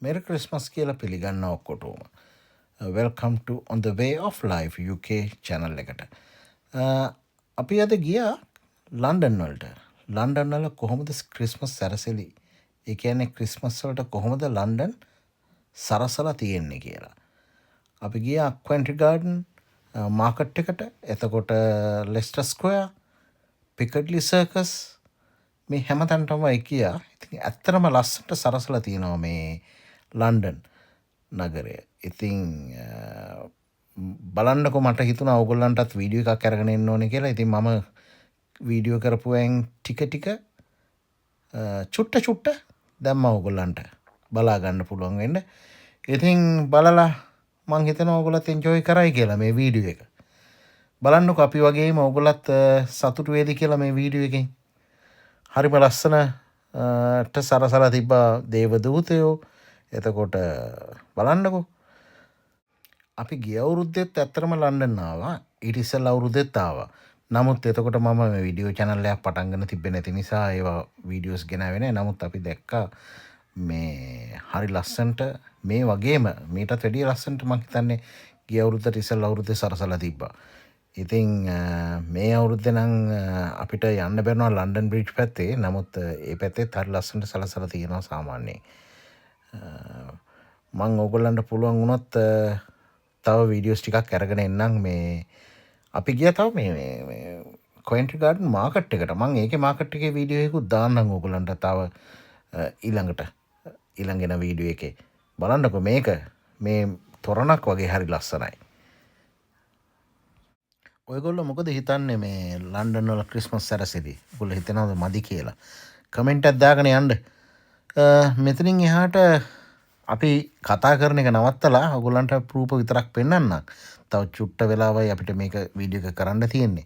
Merry Christmas කියලා පිළිගන්න ඔක්කොටම. Welcome to On the Way of Life UK channel එකට. අපි අද ගියා ලන්ඩන් වලට. ලන්ඩන් වල කොහොමද ක්‍රිස්මස් සැරසිලි? ඒ කියන්නේ ක්‍රිස්මස් වලට කොහොමද ලන්ඩන් සරසලා තියෙන්නේ කියලා. අපි ගියා Covent Garden මාකට් එකට. එතකොට ලෙස්ටර් ස්ක්වයර්, පිකඩ්ලි සර්කස් මේ හැමතැනටම ගියා. ඉතින් ඇත්තටම ලස්සනට සරසලා තියෙනවා මේ ලන්ඩන් නගරය. ඉතින් බලන්නකො මට හිතුණා ඕගොල්ලන්ටත් වීඩියෝ එකක් අරගෙන එන්න ඕනේ කියලා. ඉතින් මම වීඩියෝ කරපුවෙන් ටික චුට්ට දැම්මා ඕගොල්ලන්ට බලා ගන්න පුළුවන් වෙන්න. ඉතින් බලලා මං හිතනවා ඕගොල්ලත් එන්ජොයි කරයි කියලා මේ වීඩියෝ එක. බලන්නකො අපි වගේම ඕගොල්ලත් සතුටු වේවි කියලා මේ වීඩියෝ එකෙන්. හරිම ලස්සනට සරසලා තිබ්බා දේවදූතයෝ. එතකොට බලන්නකො අපි ගිය අවුරුද්දෙත් ඇත්තටම ලන්ඩන් ආවා. ඊට ඉස්සෙල්ලා අවුරුද්දෙත් ආවා. නමුත් එතකොට මම මේ වීඩියෝ channel එකක් පටන් ගන්න තිබ්බේ නැති නිසා ඒවා වීඩියෝස් ගෙනාවේ නැහැ. නමුත් අපි දැක්කා මේ හරි ලස්සනට මේ වගේම මීටත් වැඩිය ලස්සනට මම හිතන්නේ ගිය අවුරුද්දට ඉස්සෙල්ලා අවුරුද්දේ සරසලා තිබ්බා. ඉතින් මේ අවුරුද්දේ නම් අපිට යන්න බැරිනවා ලන්ඩන් බ්‍රිජ් පැත්තේ. නමුත් ඒ පැත්තේ හරි ලස්සනට සලසලා තියෙනවා සාමාන්‍යයෙන්. මං ඕගොල්ලන්ට පුළුවන් වුණොත් තව වීඩියෝස් ටිකක් අරගෙන එන්නම්. මේ අපි ගියා තව මේ Covent Garden මාකට් එකට. මං ඒකේ මාකට් එකේ වීඩියෝ එකකුත් දාන්නම් ඕගොල්ලන්ට තව ඊළඟ වීඩියෝ එකේ. බලන්නකො මේක මේ තොරණක් වගේ හරි ලස්සනයි. ඔයගොල්ලෝ මොකද හිතන්නේ මේ ලන්ඩන් වල ක්‍රිස්මස් සැරසිලි? ඔයගොල්ලෝ හිතනවද මදි කියලා? කමෙන්ට් එකක් දාගෙන යන්න. මෙතනින් එහාට අපි කතා කරන එක නවත්තලා ඔයගොල්ලන්ට ප්‍රූෆ් විතරක් පෙන්වන්නම්. තව චුට්ට වෙලාවයි අපිට මේක වීඩියෝ එක කරන්න තියෙන්නේ.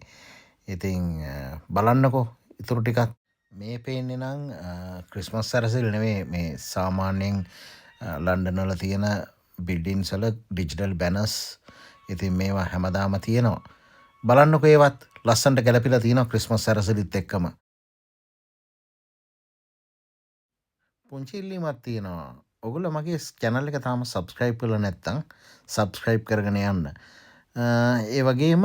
ඉතින් බලන්නකෝ ඉතුරු ටිකක්. මේ පේන්නේ නම් ක්‍රිස්මස් සැරසිලි නෙමෙයි. මේ සාමාන්‍යයෙන් ලන්ඩන් වල තියෙන බිල්ඩින්ස් වල ඩිජිටල් බැනර්ස්. ඉතින් මේවා හැමදාම තියෙනවා. බලන්නකෝ ඒවත් ලස්සනට ගැලපිලා තියෙනවා ක්‍රිස්මස් සැරසිලිත් එක්කම. පුංචි ඉල්ලීමක් තියෙනවා. ඔගොල්ලෝ මගේ channel එක තාම subscribe කරලා නැත්නම් subscribe කරගෙන යන්න. ඒ වගේම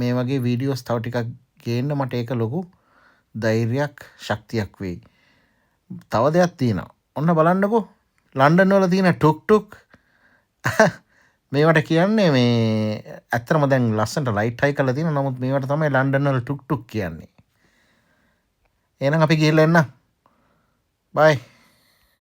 මේ වගේ වීඩියෝස් තව ටිකක් ගේන්න මට ඒක ලොකු ධෛර්යයක් ශක්තියක් වෙයි. තව දෙයක් තියෙනවා. ඔන්න බලන්නකෝ ලන්ඩන් වල තියෙන ටුක් මේවට කියන්නේ මේ ඇත්තටම දැන් ලස්සනට ලයිට් හයි කරලා තියෙනවා. නමුත් මේවට තමයි ලන්ඩන් වල ටුක් කියන්නේ. එහෙනම් අපි ගිහලා එන්න. bye.